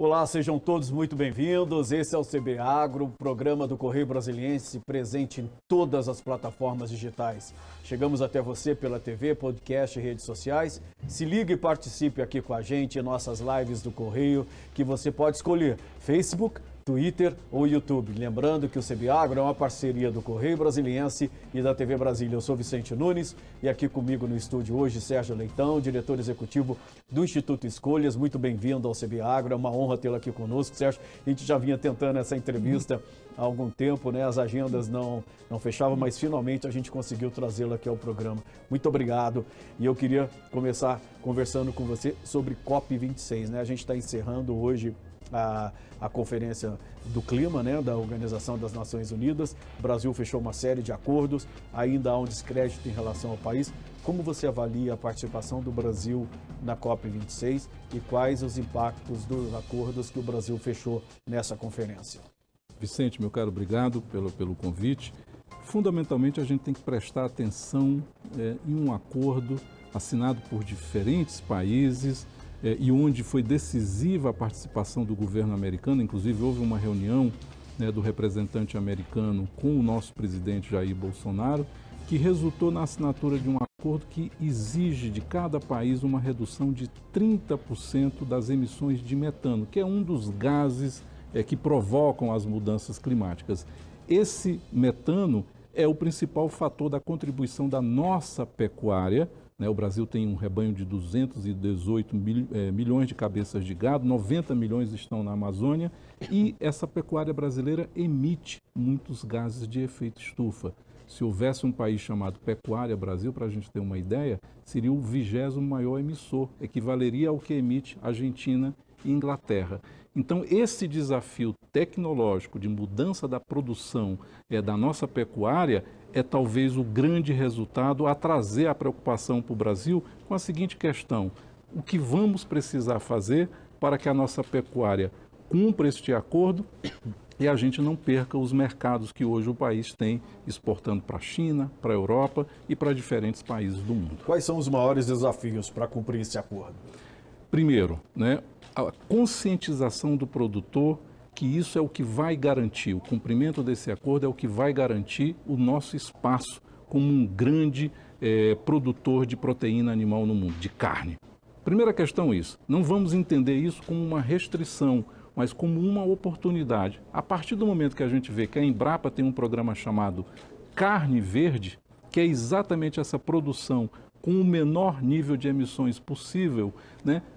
Olá, sejam todos muito bem-vindos. Esse é o CB Agro, programa do Correio Brasiliense, presente em todas as plataformas digitais. Chegamos até você pela TV, podcast e redes sociais. Se ligue e participe aqui com a gente em nossas lives do Correio, que você pode escolher Facebook, Twitter ou YouTube. Lembrando que o CB Agro é uma parceria do Correio Brasiliense e da TV Brasília. Eu sou Vicente Nunes e aqui comigo no estúdio hoje Sérgio Leitão, diretor executivo do Instituto Escolhas. Muito bem-vindo ao CB Agro, é uma honra tê-lo aqui conosco, Sérgio. A gente já vinha tentando essa entrevista há algum tempo, né? As agendas não fechavam, mas finalmente a gente conseguiu trazê-lo aqui ao programa. Muito obrigado. E eu queria começar conversando com você sobre COP26, né? A gente está encerrando hoje a Conferência do Clima, né, da Organização das Nações Unidas. O Brasil fechou uma série de acordos, ainda há um descrédito em relação ao país. Como você avalia a participação do Brasil na COP26 e quais os impactos dos acordos que o Brasil fechou nessa conferência? Vicente, meu caro, obrigado pelo convite. Fundamentalmente, a gente tem que prestar atenção em um acordo assinado por diferentes países, e onde foi decisiva a participação do governo americano. Inclusive houve uma reunião do representante americano com o nosso presidente Jair Bolsonaro, que resultou na assinatura de um acordo que exige de cada país uma redução de 30% das emissões de metano, que é um dos gases que provocam as mudanças climáticas. Esse metano é o principal fator da contribuição da nossa pecuária. O Brasil tem um rebanho de 218 milhões de cabeças de gado, 90 milhões estão na Amazônia e essa pecuária brasileira emite muitos gases de efeito estufa. Se houvesse um país chamado Pecuária Brasil, para a gente ter uma ideia, seria o 20º maior emissor, equivaleria ao que emite Argentina e Inglaterra. Então, esse desafio tecnológico de mudança da produção da nossa pecuária é talvez o grande resultado a trazer a preocupação para o Brasil com a seguinte questão: o que vamos precisar fazer para que a nossa pecuária cumpra este acordo e a gente não perca os mercados que hoje o país tem, exportando para a China, para a Europa e para diferentes países do mundo. Quais são os maiores desafios para cumprir esse acordo? Primeiro, a conscientização do produtor que isso é o que vai garantir, o cumprimento desse acordo é o que vai garantir o nosso espaço como um grande produtor de proteína animal no mundo, de carne. Primeira questão isso, não vamos entender isso como uma restrição, mas como uma oportunidade. A partir do momento que a gente vê que a Embrapa tem um programa chamado Carne Verde, que é exatamente essa produção com o menor nível de emissões possível,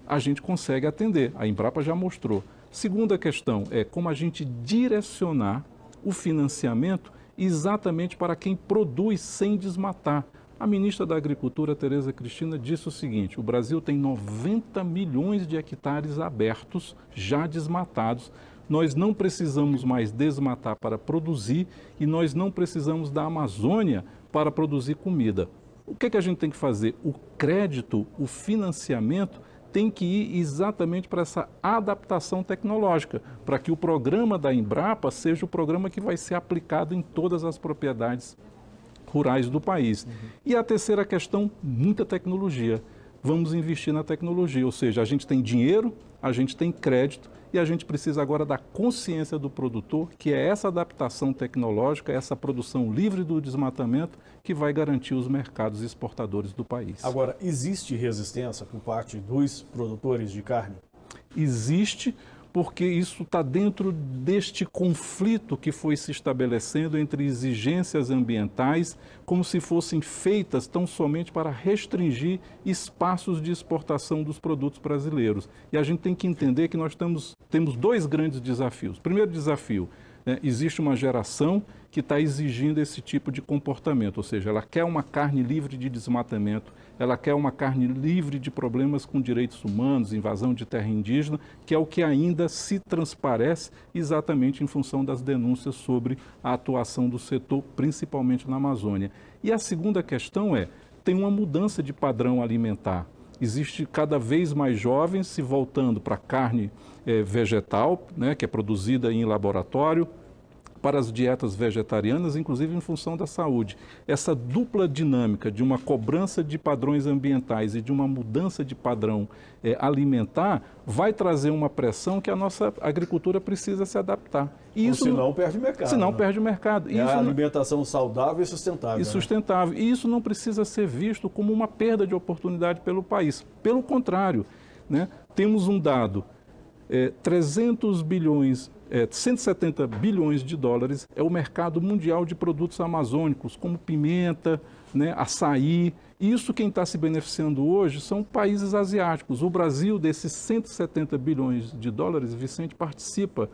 a gente consegue atender. A Embrapa já mostrou. Segunda questão é como a gente direcionar o financiamento exatamente para quem produz sem desmatar. A ministra da Agricultura, Tereza Cristina, disse o seguinte: o Brasil tem 90 milhões de hectares abertos, já desmatados. Nós não precisamos mais desmatar para produzir e nós não precisamos da Amazônia para produzir comida. O que a gente tem que fazer? O crédito, o financiamento tem que ir exatamente para essa adaptação tecnológica, para que o programa da Embrapa seja o programa que vai ser aplicado em todas as propriedades rurais do país. E a terceira questão, muita tecnologia. Vamos investir na tecnologia, ou seja, a gente tem dinheiro, a gente tem crédito e a gente precisa agora da consciência do produtor, que é essa adaptação tecnológica, essa produção livre do desmatamento que vai garantir os mercados exportadores do país. Agora, existe resistência por parte dos produtores de carne? Existe, porque isso está dentro deste conflito que foi se estabelecendo entre exigências ambientais, como se fossem feitas tão somente para restringir espaços de exportação dos produtos brasileiros. E a gente tem que entender que nós temos dois grandes desafios. Primeiro desafio, existe uma geração que está exigindo esse tipo de comportamento, ou seja, ela quer uma carne livre de desmatamento, ela quer uma carne livre de problemas com direitos humanos, invasão de terra indígena, que é o que ainda se transparece exatamente em função das denúncias sobre a atuação do setor, principalmente na Amazônia. E a segunda questão tem uma mudança de padrão alimentar. Existe cada vez mais jovens se voltando para a carne vegetal, que é produzida em laboratório, para as dietas vegetarianas, inclusive em função da saúde. Essa dupla dinâmica de uma cobrança de padrões ambientais e de uma mudança de padrão alimentar vai trazer uma pressão que a nossa agricultura precisa se adaptar. E isso senão perde o mercado. Senão perde o mercado. É a alimentação saudável e sustentável. E sustentável. Né? E isso não precisa ser visto como uma perda de oportunidade pelo país. Pelo contrário, né? Temos um dado, 170 bilhões de dólares é o mercado mundial de produtos amazônicos, como pimenta, né, açaí. Isso quem está se beneficiando hoje são países asiáticos. O Brasil, desses 170 bilhões de dólares, Vicente, participa,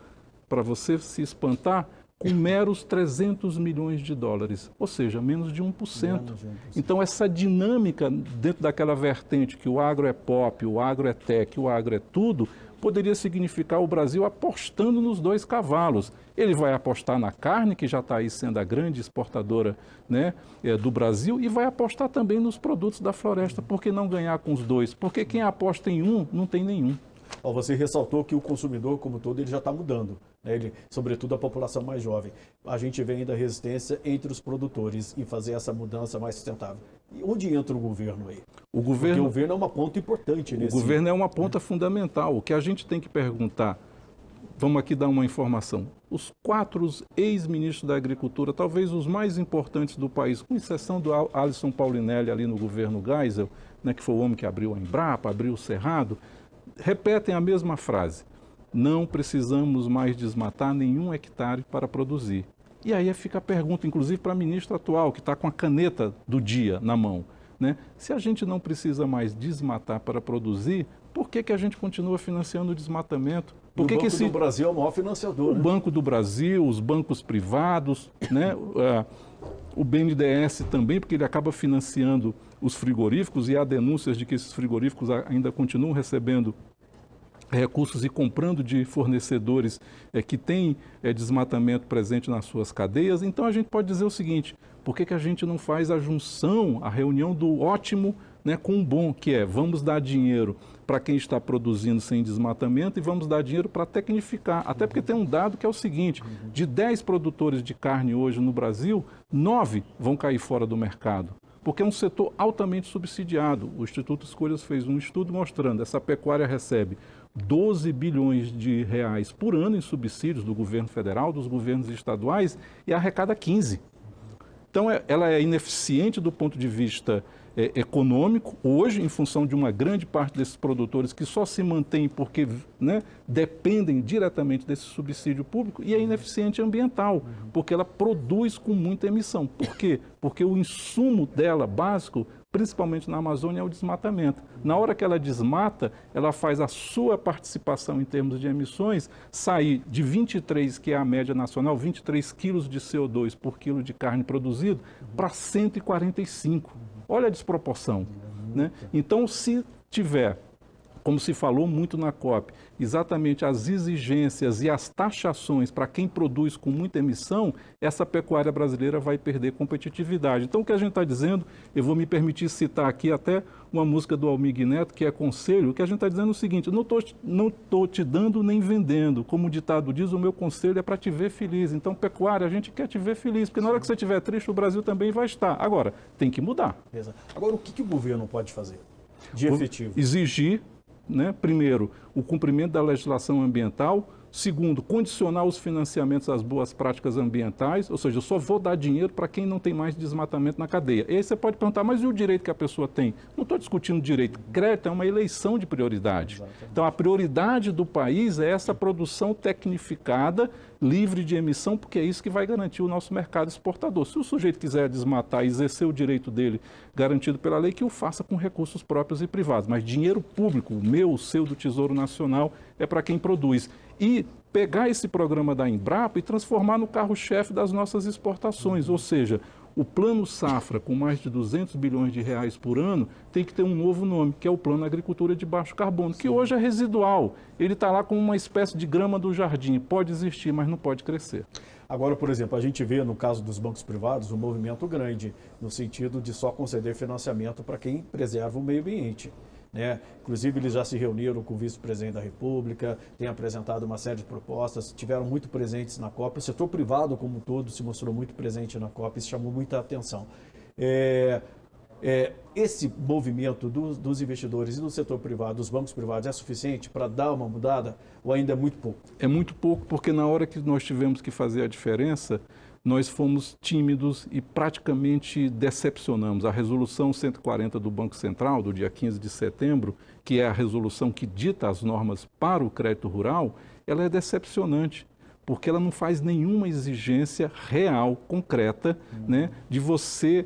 para você se espantar, com meros 300 milhões de dólares, ou seja, menos de 1%. Então, essa dinâmica dentro daquela vertente que o agro é pop, o agro é tech, o agro é tudo, poderia significar o Brasil apostando nos dois cavalos. Ele vai apostar na carne, que já está aí sendo a grande exportadora, né, do Brasil, e vai apostar também nos produtos da floresta. Por que não ganhar com os dois? Porque quem aposta em um, não tem nenhum. Você ressaltou que o consumidor, como todo, ele já está mudando, né? Ele, sobretudo a população mais jovem. A gente vê ainda resistência entre os produtores em fazer essa mudança mais sustentável. E onde entra o governo aí? Porque o governo é uma ponta importante nesse... O governo é uma ponta fundamental. O que a gente tem que perguntar, vamos aqui dar uma informação. Os 4 ex-ministros da Agricultura, talvez os mais importantes do país, com exceção do Alisson Paulinelli ali no governo Geisel, né, que foi o homem que abriu a Embrapa, abriu o Cerrado, repetem a mesma frase: não precisamos mais desmatar nenhum hectare para produzir. E aí fica a pergunta, inclusive para a ministra atual, que está com a caneta do dia na mão, né? Se a gente não precisa mais desmatar para produzir, por que a gente continua financiando o desmatamento? O Banco do Brasil é o maior financiador. O Banco do Brasil, os bancos privados, né? O BNDES também, porque ele acaba financiando os frigoríficos, e há denúncias de que esses frigoríficos ainda continuam recebendo recursos e comprando de fornecedores que têm desmatamento presente nas suas cadeias. Então a gente pode dizer o seguinte: por que a gente não faz a junção, a reunião do ótimo, né, com o bom, que é vamos dar dinheiro para quem está produzindo sem desmatamento e vamos dar dinheiro para tecnificar. Até porque tem um dado que é o seguinte: de 10 produtores de carne hoje no Brasil, 9 vão cair fora do mercado, porque é um setor altamente subsidiado. O Instituto Escolhas fez um estudo mostrando que essa pecuária recebe 12 bilhões de reais por ano em subsídios do governo federal, dos governos estaduais, e arrecada 15. Então, ela é ineficiente do ponto de vista econômico, hoje, em função de uma grande parte desses produtores que só se mantêm porque, né, dependem diretamente desse subsídio público, e é ineficiente ambiental, porque ela produz com muita emissão. Por quê? Porque o insumo dela, básico, principalmente na Amazônia, é o desmatamento. Na hora que ela desmata, ela faz a sua participação em termos de emissões sair de 23, que é a média nacional, 23 quilos de CO2 por quilo de carne produzido, para 145. Olha a desproporção, né? Então, se tiver, como se falou muito na COP, exatamente as exigências e as taxações para quem produz com muita emissão, essa pecuária brasileira vai perder competitividade. Então, o que a gente está dizendo, eu vou me permitir citar aqui até uma música do Almir Neto, que é Conselho, o que a gente está dizendo é o seguinte: não estou te dando nem vendendo. Como o ditado diz, o meu conselho é para te ver feliz. Então, pecuária, a gente quer te ver feliz, porque na hora que você estiver triste, o Brasil também vai estar. Agora, tem que mudar. Agora, o que o governo pode fazer de efetivo? Exigir, né, primeiro, o cumprimento da legislação ambiental. Segundo, condicionar os financiamentos às boas práticas ambientais, ou seja, eu só vou dar dinheiro para quem não tem mais desmatamento na cadeia. E aí você pode perguntar, mas e o direito que a pessoa tem? Não estou discutindo direito. Crédito é uma eleição de prioridade. Exatamente. Então, a prioridade do país é essa produção tecnificada, livre de emissão, porque é isso que vai garantir o nosso mercado exportador. Se o sujeito quiser desmatar e exercer o direito dele garantido pela lei, que o faça com recursos próprios e privados. Mas dinheiro público, o meu, o seu, do Tesouro Nacional, é para quem produz. E pegar esse programa da Embrapa e transformar no carro-chefe das nossas exportações, ou seja, o Plano Safra, com mais de 200 bilhões de reais por ano, tem que ter um novo nome, que é o Plano Agricultura de Baixo Carbono, que hoje é residual. Ele está lá como uma espécie de grama do jardim, pode existir, mas não pode crescer. Agora, por exemplo, a gente vê no caso dos bancos privados um movimento grande, no sentido de só conceder financiamento para quem preserva o meio ambiente. né? Inclusive, eles já se reuniram com o vice-presidente da República, têm apresentado uma série de propostas, tiveram muito presentes na COP. O setor privado, como um todo, se mostrou muito presente na COP, isso chamou muita atenção. Esse movimento dos investidores e do setor privado, dos bancos privados, é suficiente para dar uma mudada ou ainda é muito pouco? É muito pouco, porque na hora que nós tivemos que fazer a diferença, nós fomos tímidos e praticamente decepcionamos. A resolução 140 do Banco Central, do dia 15 de setembro, que é a resolução que dita as normas para o crédito rural, ela é decepcionante, porque ela não faz nenhuma exigência real, concreta, né, de você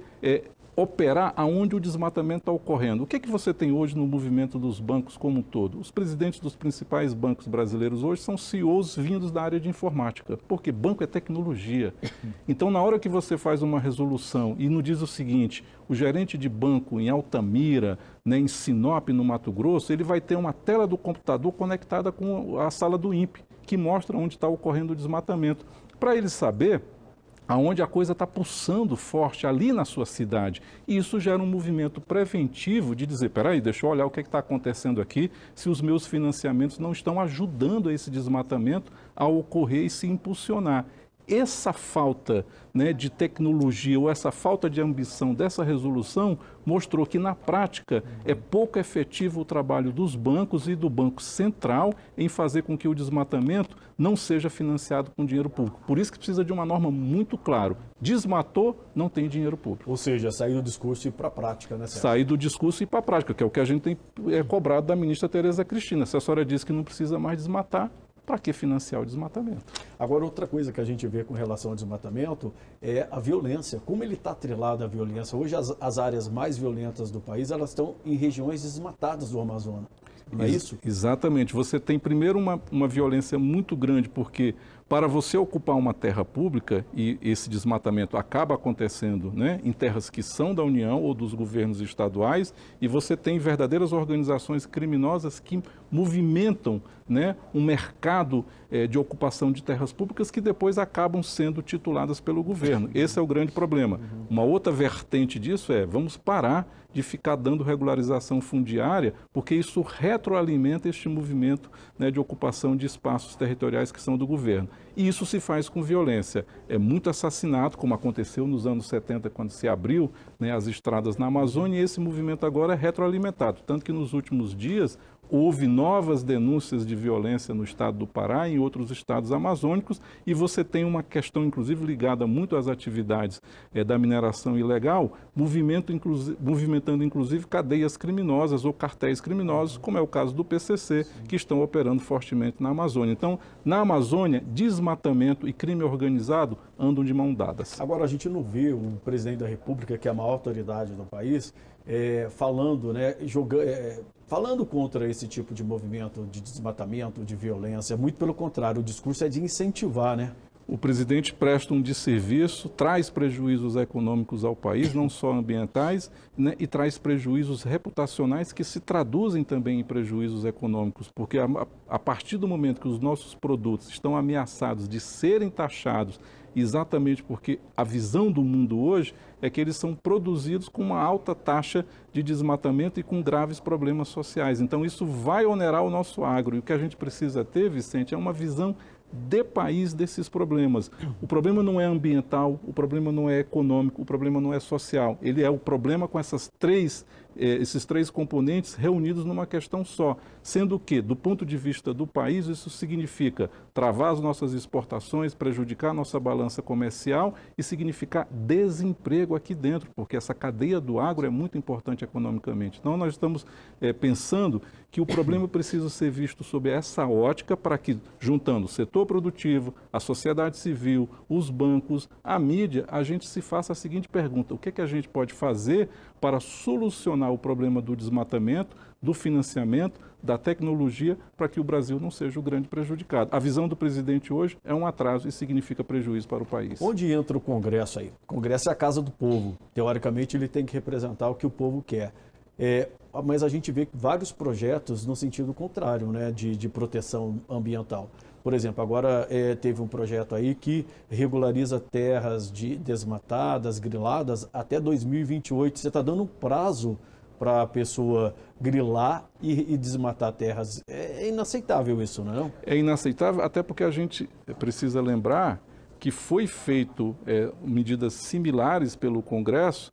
operar aonde o desmatamento está ocorrendo. O que é que você tem hoje no movimento dos bancos como um todo? Os presidentes dos principais bancos brasileiros hoje são CEOs vindos da área de informática, porque banco é tecnologia. Então, na hora que você faz uma resolução e nos diz o seguinte, o gerente de banco em Altamira, né, em Sinop, no Mato Grosso, ele vai ter uma tela do computador conectada com a sala do INPE, que mostra onde está ocorrendo o desmatamento. Para ele saber aonde a coisa está pulsando forte ali na sua cidade. E isso gera um movimento preventivo de dizer, peraí, deixa eu olhar o que está acontecendo aqui, se os meus financiamentos não estão ajudando esse desmatamento a ocorrer e se impulsionar. Essa falta, né, de tecnologia ou essa falta de ambição dessa resolução mostrou que, na prática, é pouco efetivo o trabalho dos bancos e do Banco Central em fazer com que o desmatamento não seja financiado com dinheiro público. Por isso que precisa de uma norma muito clara. Desmatou, não tem dinheiro público. Ou seja, sair do discurso e ir para a prática, né, Sérgio? Sair do discurso e ir para a prática, que é o que a gente tem cobrado da ministra Tereza Cristina. Se a senhora diz que não precisa mais desmatar, para que financiar o desmatamento? Agora, outra coisa que a gente vê com relação ao desmatamento é a violência. Como ele está atrelado à violência? Hoje, as áreas mais violentas do país, elas estão em regiões desmatadas do Amazonas. Não é isso? Exatamente. Você tem, primeiro, uma violência muito grande, porque para você ocupar uma terra pública, e esse desmatamento acaba acontecendo, né, em terras que são da União ou dos governos estaduais, e você tem verdadeiras organizações criminosas que movimentam, né, um mercado de ocupação de terras públicas que depois acabam sendo tituladas pelo governo. Esse é o grande problema. Uma outra vertente disso vamos parar de ficar dando regularização fundiária, porque isso retroalimenta este movimento, né, de ocupação de espaços territoriais que são do governo. E isso se faz com violência. É muito assassinato, como aconteceu nos anos 70, quando se abriu, né, as estradas na Amazônia, e esse movimento agora é retroalimentado. Tanto que nos últimos dias houve novas denúncias de violência no estado do Pará e em outros estados amazônicos, e você tem uma questão, inclusive, ligada muito às atividades da mineração ilegal, movimentando, inclusive, cadeias criminosas ou cartéis criminosos, como é o caso do PCC, que estão operando fortemente na Amazônia. Então, na Amazônia, desmatamento e crime organizado andam de mão dadas. Agora, a gente não vê o presidente da República, que é a maior autoridade do país, falando, né, falando contra esse tipo de movimento de desmatamento, de violência. Muito pelo contrário, o discurso é de incentivar, né? O presidente presta um desserviço, traz prejuízos econômicos ao país, não só ambientais, né, e traz prejuízos reputacionais que se traduzem também em prejuízos econômicos, porque a partir do momento que os nossos produtos estão ameaçados de serem taxados, exatamente porque a visão do mundo hoje é que eles são produzidos com uma alta taxa de desmatamento e com graves problemas sociais. Então isso vai onerar o nosso agro, e o que a gente precisa ter, Vicente, é uma visão de país desses problemas. O problema não é ambiental, o problema não é econômico, o problema não é social. Ele é o problema com esses três componentes reunidos numa questão só. Sendo que, do ponto de vista do país, isso significa travar as nossas exportações, prejudicar a nossa balança comercial e significar desemprego aqui dentro, porque essa cadeia do agro é muito importante economicamente. Então, nós estamos pensando que o problema precisa ser visto sob essa ótica para que, juntando o setor produtivo, a sociedade civil, os bancos, a mídia, a gente se faça a seguinte pergunta: o que é que a gente pode fazer para solucionar o problema do desmatamento, do financiamento, da tecnologia, para que o Brasil não seja o grande prejudicado? A visão do presidente hoje é um atraso e significa prejuízo para o país. Onde entra o Congresso aí? O Congresso é a casa do povo. Teoricamente, ele tem que representar o que o povo quer. Mas a gente vê vários projetos no sentido contrário, né, de proteção ambiental. Por exemplo, agora teve um projeto aí que regulariza terras desmatadas, griladas, até 2028. Você está dando um prazo para a pessoa grilar e desmatar terras. É inaceitável isso, não é? É inaceitável, até porque a gente precisa lembrar que foi feito medidas similares pelo Congresso,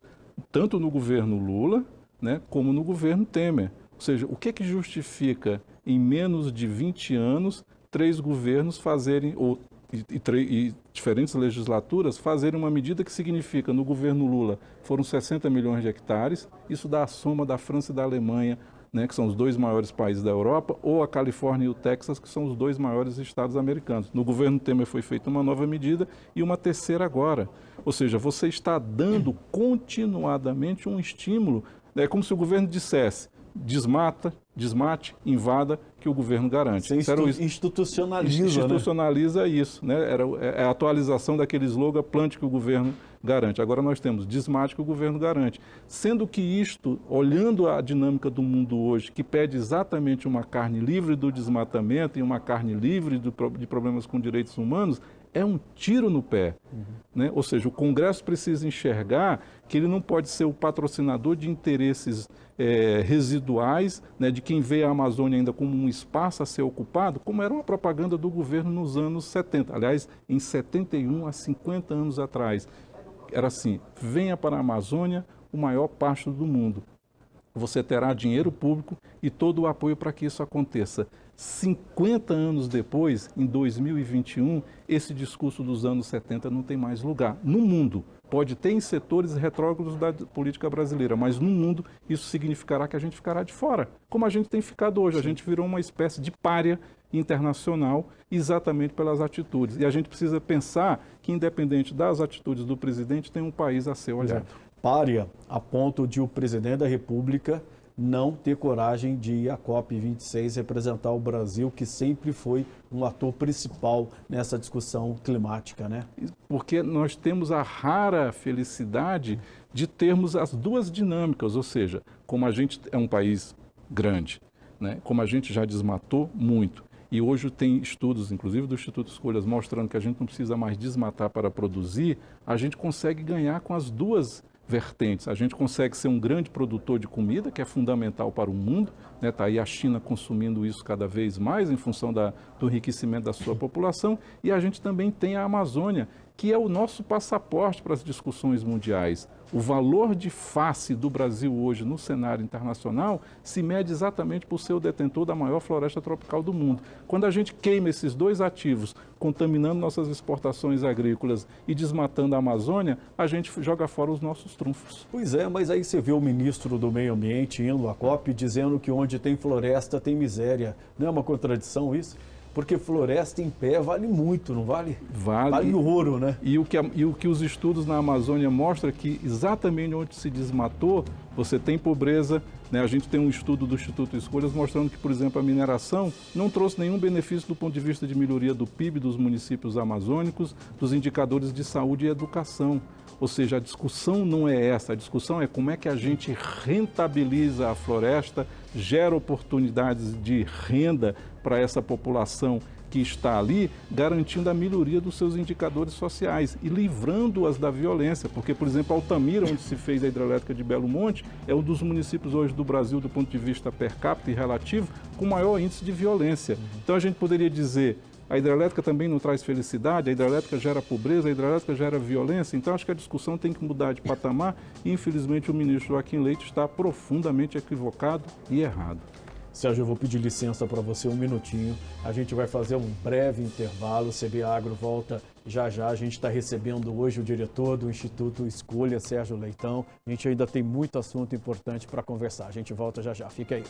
tanto no governo Lula, né, como no governo Temer. Ou seja, o que é que justifica em menos de 20 anos 3 governos fazerem, e diferentes legislaturas fazerem uma medida que significa, no governo Lula foram 60 milhões de hectares, isso dá a soma da França e da Alemanha, né, que são os 2 maiores países da Europa, ou a Califórnia e o Texas, que são os 2 maiores estados americanos. No governo Temer foi feita uma nova medida e uma terceira agora. Ou seja, você está dando continuadamente um estímulo. É como se o governo dissesse: desmate, invada, que o governo garante. Você institucionaliza, institucionaliza isso, né? É a atualização daquele slogan: plante que o governo garante. Agora nós temos desmate que o governo garante. Sendo que isto, olhando a dinâmica do mundo hoje, que pede exatamente uma carne livre do desmatamento e uma carne livre de problemas com direitos humanos, é um tiro no pé. Né? Ou seja, o Congresso precisa enxergar que ele não pode ser o patrocinador de interesses residuais, né, de quem vê a Amazônia ainda como um espaço a ser ocupado, como era uma propaganda do governo nos anos 70. Aliás, em 71, há 50 anos atrás. Era assim: venha para a Amazônia, o maior pasto do mundo. Você terá dinheiro público e todo o apoio para que isso aconteça. 50 anos depois, em 2021, esse discurso dos anos 70 não tem mais lugar. No mundo, pode ter em setores retrógrados da política brasileira, mas no mundo isso significará que a gente ficará de fora, como a gente tem ficado hoje. A gente virou uma espécie de pária internacional exatamente pelas atitudes. E a gente precisa pensar que, independente das atitudes do presidente, tem um país a ser olhado. Pária a ponto de o presidente da República não ter coragem de ir à COP26 representar o Brasil, que sempre foi um ator principal nessa discussão climática, né? Porque nós temos a rara felicidade de termos as duas dinâmicas, ou seja, como a gente é um país grande, né? Como a gente já desmatou muito, e hoje tem estudos, inclusive do Instituto Escolhas, mostrando que a gente não precisa mais desmatar para produzir, a gente consegue ganhar com as duas vertentes. A gente consegue ser um grande produtor de comida, que é fundamental para o mundo, né? Tá aí a China consumindo isso cada vez mais em função do enriquecimento da sua população, e a gente também tem a Amazônia, que é o nosso passaporte para as discussões mundiais. O valor de face do Brasil hoje no cenário internacional se mede exatamente por ser o detentor da maior floresta tropical do mundo. Quando a gente queima esses dois ativos, contaminando nossas exportações agrícolas e desmatando a Amazônia, a gente joga fora os nossos trunfos. Pois é, mas aí você vê o ministro do Meio Ambiente indo à COP dizendo que onde tem floresta tem miséria. Não é uma contradição isso? Porque floresta em pé vale muito, não vale? Vale ouro, né? E o que os estudos na Amazônia mostram é que exatamente onde se desmatou, você tem pobreza, né? A gente tem um estudo do Instituto Escolhas mostrando que, por exemplo, a mineração não trouxe nenhum benefício do ponto de vista de melhoria do PIB dos municípios amazônicos, dos indicadores de saúde e educação. Ou seja, a discussão não é essa, a discussão é como é que a gente rentabiliza a floresta, gera oportunidades de renda para essa população que está ali, garantindo a melhoria dos seus indicadores sociais e livrando-as da violência. Porque, por exemplo, Altamira, onde se fez a hidrelétrica de Belo Monte, é um dos municípios hoje do Brasil, do ponto de vista per capita e relativo, com maior índice de violência. Então a gente poderia dizer: a hidrelétrica também não traz felicidade, a hidrelétrica gera pobreza, a hidrelétrica gera violência. Então acho que a discussão tem que mudar de patamar e, infelizmente, o ministro Joaquim Leite está profundamente equivocado e errado. Sérgio, eu vou pedir licença para você um minutinho. A gente vai fazer um breve intervalo. O CB Agro volta já já. A gente está recebendo hoje o diretor do Instituto Escolha, Sérgio Leitão. A gente ainda tem muito assunto importante para conversar. A gente volta já já. Fica aí.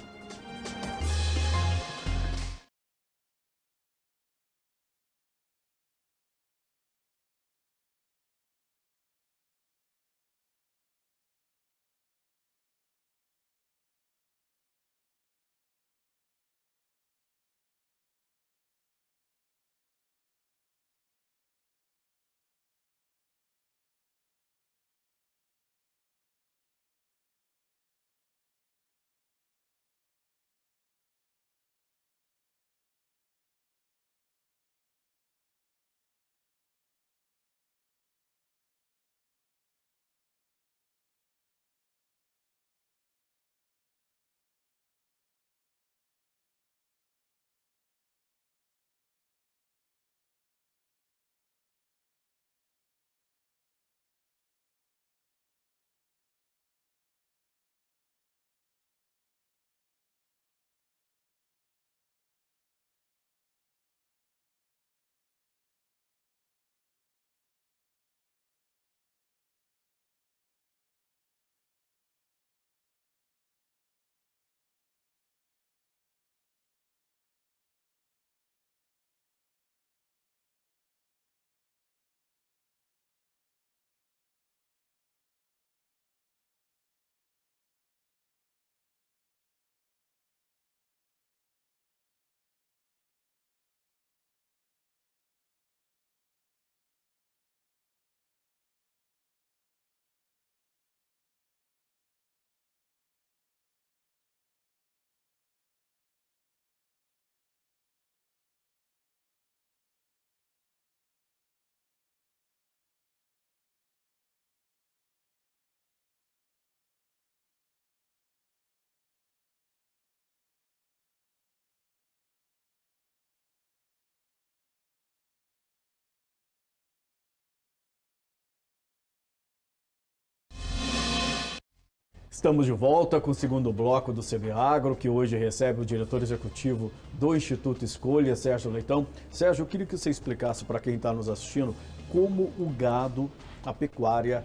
Estamos de volta com o segundo bloco do CB Agro, que hoje recebe o diretor executivo do Instituto Escolha, Sérgio Leitão. Sérgio, eu queria que você explicasse para quem está nos assistindo como o gado, a pecuária,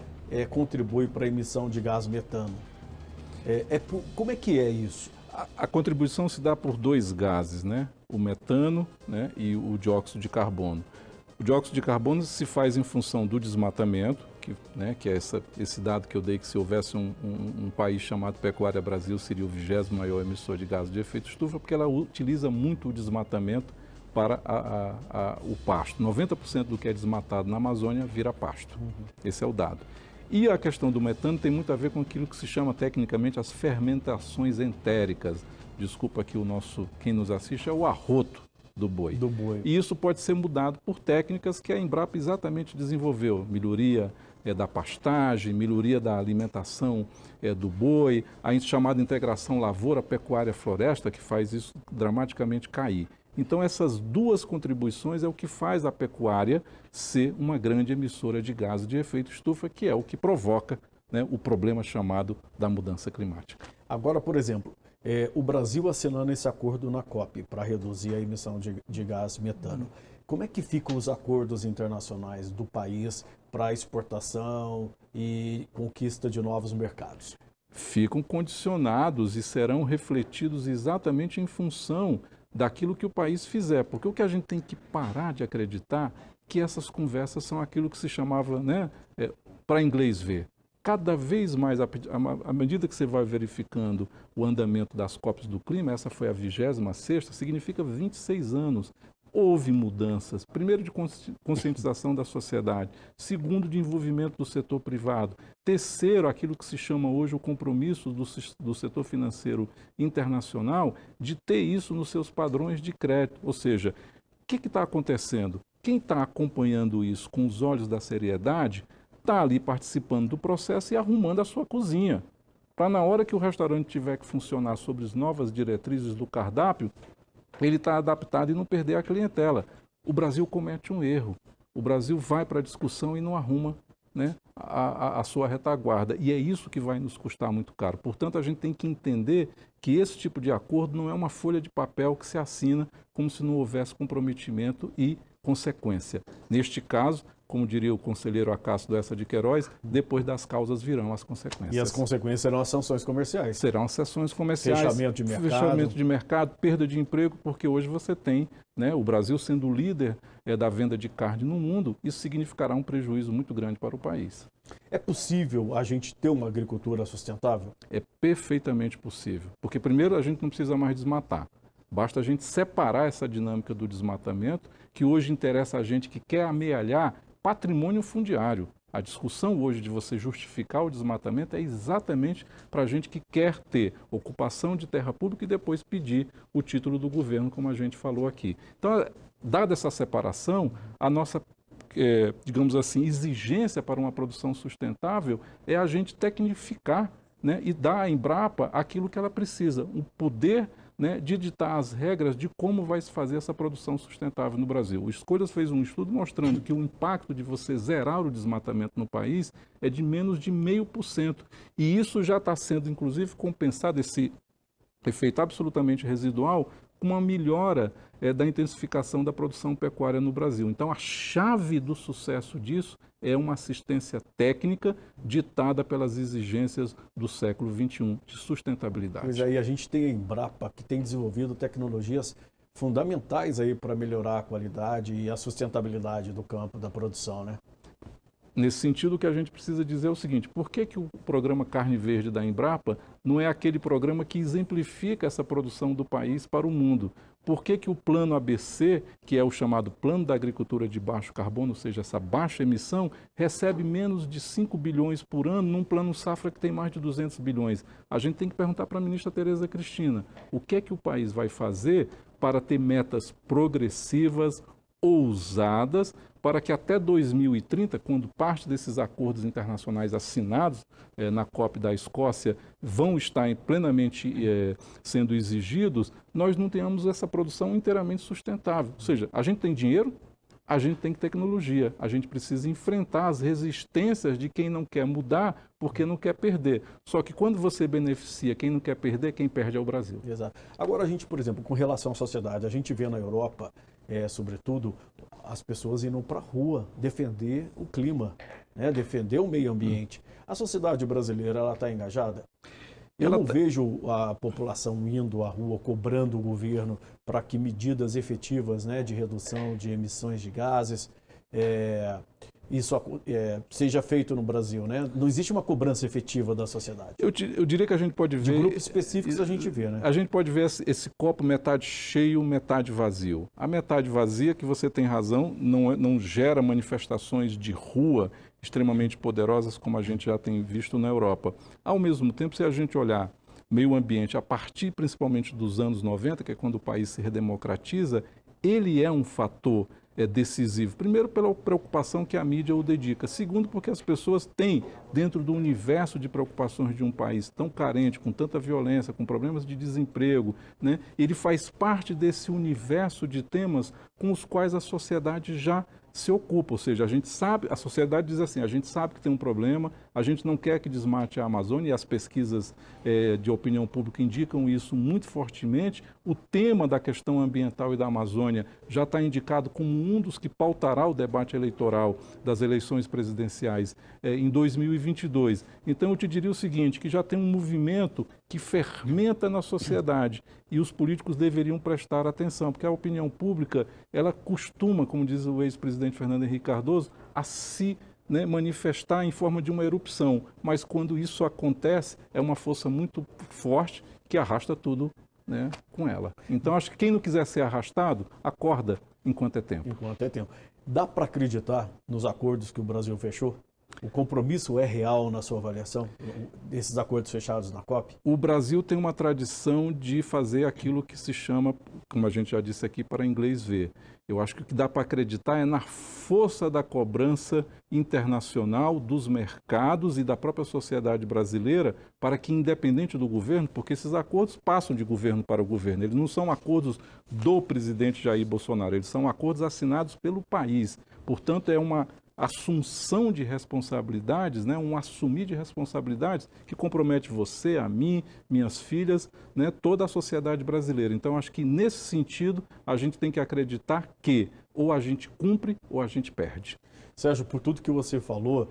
contribui para a emissão de gás metano. Como é que é isso? A contribuição se dá por dois gases, né? O metano, né, e o dióxido de carbono. O dióxido de carbono se faz em função do desmatamento, que é esse dado que eu dei, que se houvesse um país chamado Pecuária Brasil, seria o 20º maior emissor de gases de efeito estufa, porque ela utiliza muito o desmatamento para o pasto. 90% do que é desmatado na Amazônia vira pasto. Esse é o dado. E a questão do metano tem muito a ver com aquilo que se chama tecnicamente as fermentações entéricas. Desculpa aqui quem nos assiste, é o arroto do boi. E isso pode ser mudado por técnicas que a Embrapa exatamente desenvolveu. Melhoria da pastagem, melhoria da alimentação do boi, a chamada integração lavoura, pecuária, floresta, que faz isso dramaticamente cair. Então essas duas contribuições é o que faz a pecuária ser uma grande emissora de gases de efeito estufa, que é o que provoca, né, o problema chamado da mudança climática. Agora, por exemplo, o Brasil assinando esse acordo na COP para reduzir a emissão de gás metano. Como é que ficam os acordos internacionais do país para exportação e conquista de novos mercados? Ficam condicionados e serão refletidos exatamente em função daquilo que o país fizer. Porque o que a gente tem que parar de acreditar que essas conversas são aquilo que se chamava, né, para inglês ver. Cada vez mais, à medida que você vai verificando o andamento das COPs do clima, essa foi a 26ª, significa 26 anos. Houve mudanças, primeiro de conscientização da sociedade, segundo de envolvimento do setor privado, terceiro aquilo que se chama hoje o compromisso do setor financeiro internacional de ter isso nos seus padrões de crédito. Ou seja, o que está acontecendo? Quem está acompanhando isso com os olhos da seriedade está ali participando do processo e arrumando a sua cozinha, para na hora que o restaurante tiver que funcionar sobre as novas diretrizes do cardápio, ele está adaptado e não perder a clientela. O Brasil comete um erro. O Brasil vai para a discussão e não arruma, né, a sua retaguarda. E é isso que vai nos custar muito caro. Portanto, a gente tem que entender que esse tipo de acordo não é uma folha de papel que se assina como se não houvesse comprometimento e consequência. Neste caso, como diria o conselheiro Acácio Doessa de Queiroz, depois das causas virão as consequências. E as consequências serão as sanções comerciais. Serão as sanções comerciais. Fechamento de mercado, perda de emprego, porque hoje você tem, né, o Brasil sendo o líder da venda de carne no mundo, isso significará um prejuízo muito grande para o país. É possível a gente ter uma agricultura sustentável? É perfeitamente possível, porque primeiro a gente não precisa mais desmatar. Basta a gente separar essa dinâmica do desmatamento, que hoje interessa a gente que quer amealhar patrimônio fundiário. A discussão hoje de você justificar o desmatamento é exatamente para a gente que quer ter ocupação de terra pública e depois pedir o título do governo, como a gente falou aqui. Então, dada essa separação, a nossa, digamos assim, exigência para uma produção sustentável é a gente tecnificar, né, e dar à Embrapa aquilo que ela precisa, o poder, né, de ditar as regras de como vai se fazer essa produção sustentável no Brasil. O Escolhas fez um estudo mostrando que o impacto de você zerar o desmatamento no país é de menos de 0,5%. E isso já está sendo, inclusive, compensado, esse efeito absolutamente residual, com uma melhora da intensificação da produção pecuária no Brasil. Então, a chave do sucesso disso é uma assistência técnica ditada pelas exigências do século XXI de sustentabilidade. Pois aí a gente tem a Embrapa, que tem desenvolvido tecnologias fundamentais aí para melhorar a qualidade e a sustentabilidade do campo da produção, né? Nesse sentido, o que a gente precisa dizer é o seguinte: por que o programa Carne Verde da Embrapa não é aquele programa que exemplifica essa produção do país para o mundo? Por que o plano ABC, que é o chamado Plano da Agricultura de Baixo Carbono, ou seja, essa baixa emissão, recebe menos de 5 bilhões por ano num plano safra que tem mais de 200 bilhões? A gente tem que perguntar para a ministra Tereza Cristina, o que o país vai fazer para ter metas progressivas, ousadas, para que até 2030, quando parte desses acordos internacionais assinados na COP da Escócia vão estar plenamente sendo exigidos, nós não tenhamos essa produção inteiramente sustentável. Ou seja, a gente tem dinheiro, a gente tem tecnologia, a gente precisa enfrentar as resistências de quem não quer mudar porque não quer perder. Só que quando você beneficia quem não quer perder, quem perde é o Brasil. Exato. Agora a gente, por exemplo, com relação à sociedade, a gente vê na Europa, sobretudo, as pessoas indo para a rua defender o clima, né? Defender o meio ambiente. A sociedade brasileira, ela está engajada? Eu não vejo a população indo à rua cobrando o governo para que medidas efetivas, né, de redução de emissões de gases, isso seja feito no Brasil, né? Não existe uma cobrança efetiva da sociedade. Eu diria que a gente pode ver... De grupos específicos a gente vê, né? A gente pode ver esse copo metade cheio, metade vazio. A metade vazia, que você tem razão, não gera manifestações de rua extremamente poderosas como a gente já tem visto na Europa. Ao mesmo tempo, se a gente olhar meio ambiente a partir principalmente dos anos 90, que é quando o país se redemocratiza, ele é um fator decisivo. Primeiro, pela preocupação que a mídia o dedica. Segundo, porque as pessoas têm, dentro do universo de preocupações de um país tão carente, com tanta violência, com problemas de desemprego, né, ele faz parte desse universo de temas com os quais a sociedade já se ocupa, ou seja, a gente sabe, a sociedade diz assim, a gente sabe que tem um problema, a gente não quer que desmate a Amazônia, e as pesquisas de opinião pública indicam isso muito fortemente. O tema da questão ambiental e da Amazônia já está indicado como um dos que pautará o debate eleitoral das eleições presidenciais em 2022. Então eu te diria o seguinte, que já tem um movimento que fermenta na sociedade e os políticos deveriam prestar atenção, porque a opinião pública, ela costuma, como diz o ex-presidente Fernando Henrique Cardoso, a se manifestar em forma de uma erupção, mas quando isso acontece, é uma força muito forte que arrasta tudo, né, com ela. Então, acho que quem não quiser ser arrastado, acorda enquanto é tempo. Enquanto é tempo. Dá para acreditar nos acordos que o Brasil fechou? O compromisso é real na sua avaliação, desses acordos fechados na COP? O Brasil tem uma tradição de fazer aquilo que se chama, como a gente já disse aqui, para inglês ver. Eu acho que o que dá para acreditar é na força da cobrança internacional, dos mercados e da própria sociedade brasileira para que, independente do governo, porque esses acordos passam de governo para o governo, eles não são acordos do presidente Jair Bolsonaro, eles são acordos assinados pelo país. Portanto, é uma assunção de responsabilidades, né, um assumir de responsabilidades que compromete você, a mim, minhas filhas, né, toda a sociedade brasileira. Então, acho que nesse sentido, a gente tem que acreditar que ou a gente cumpre ou a gente perde. Sérgio, por tudo que você falou,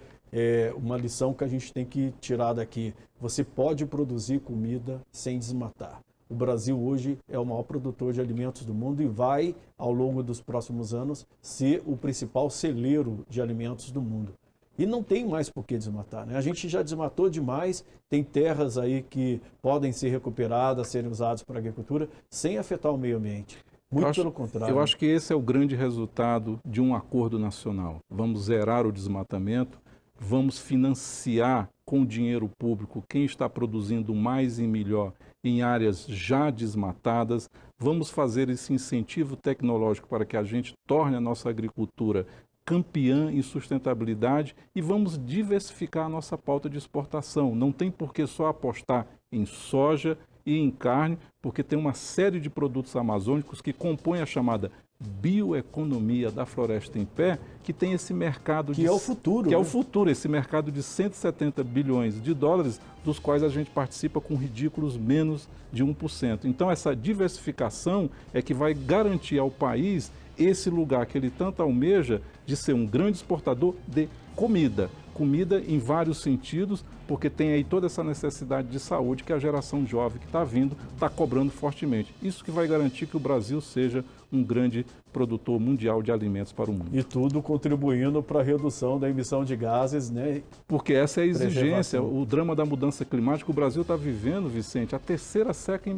uma lição que a gente tem que tirar daqui. Você pode produzir comida sem desmatar. O Brasil hoje é o maior produtor de alimentos do mundo e vai, ao longo dos próximos anos, ser o principal celeiro de alimentos do mundo. E não tem mais por que desmatar, né? A gente já desmatou demais, tem terras aí que podem ser recuperadas, serem usadas para a agricultura, sem afetar o meio ambiente. Muito pelo contrário. Eu acho que esse é o grande resultado de um acordo nacional. Vamos zerar o desmatamento, vamos financiar com dinheiro público quem está produzindo mais e melhor em áreas já desmatadas, vamos fazer esse incentivo tecnológico para que a gente torne a nossa agricultura campeã em sustentabilidade e vamos diversificar a nossa pauta de exportação. Não tem por que só apostar em soja e em carne, porque tem uma série de produtos amazônicos que compõem a chamada bioeconomia da floresta em pé, que tem esse mercado que é o futuro, que é o futuro, esse mercado de 170 bilhões de dólares, dos quais a gente participa com ridículos menos de 1%. Então essa diversificação é que vai garantir ao país esse lugar que ele tanto almeja de ser um grande exportador de comida. Comida em vários sentidos, porque tem aí toda essa necessidade de saúde que a geração jovem que está vindo está cobrando fortemente. Isso que vai garantir que o Brasil seja um grande produtor mundial de alimentos para o mundo. E tudo contribuindo para a redução da emissão de gases, né? Porque essa é a exigência, o drama da mudança climática. O Brasil está vivendo, Vicente, a terceira seca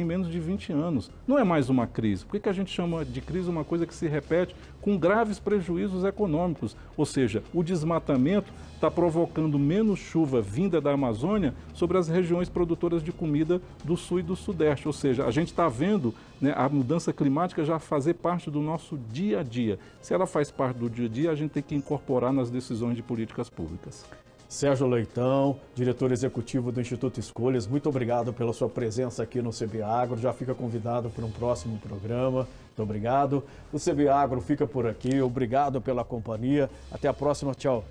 em menos de 20 anos. Não é mais uma crise. Por que a gente chama de crise uma coisa que se repete com graves prejuízos econômicos? Ou seja, o desmatamento está provocando menos chuva vinda da Amazônia sobre as regiões produtoras de comida do Sul e do Sudeste. Ou seja, a gente está vendo, né, a mudança climática já fazer parte do nosso dia a dia. Se ela faz parte do dia a dia, a gente tem que incorporar nas decisões de políticas públicas. Sérgio Leitão, diretor executivo do Instituto Escolhas, muito obrigado pela sua presença aqui no CB Agro. Já fica convidado para um próximo programa. Muito obrigado. O CB Agro fica por aqui. Obrigado pela companhia. Até a próxima. Tchau.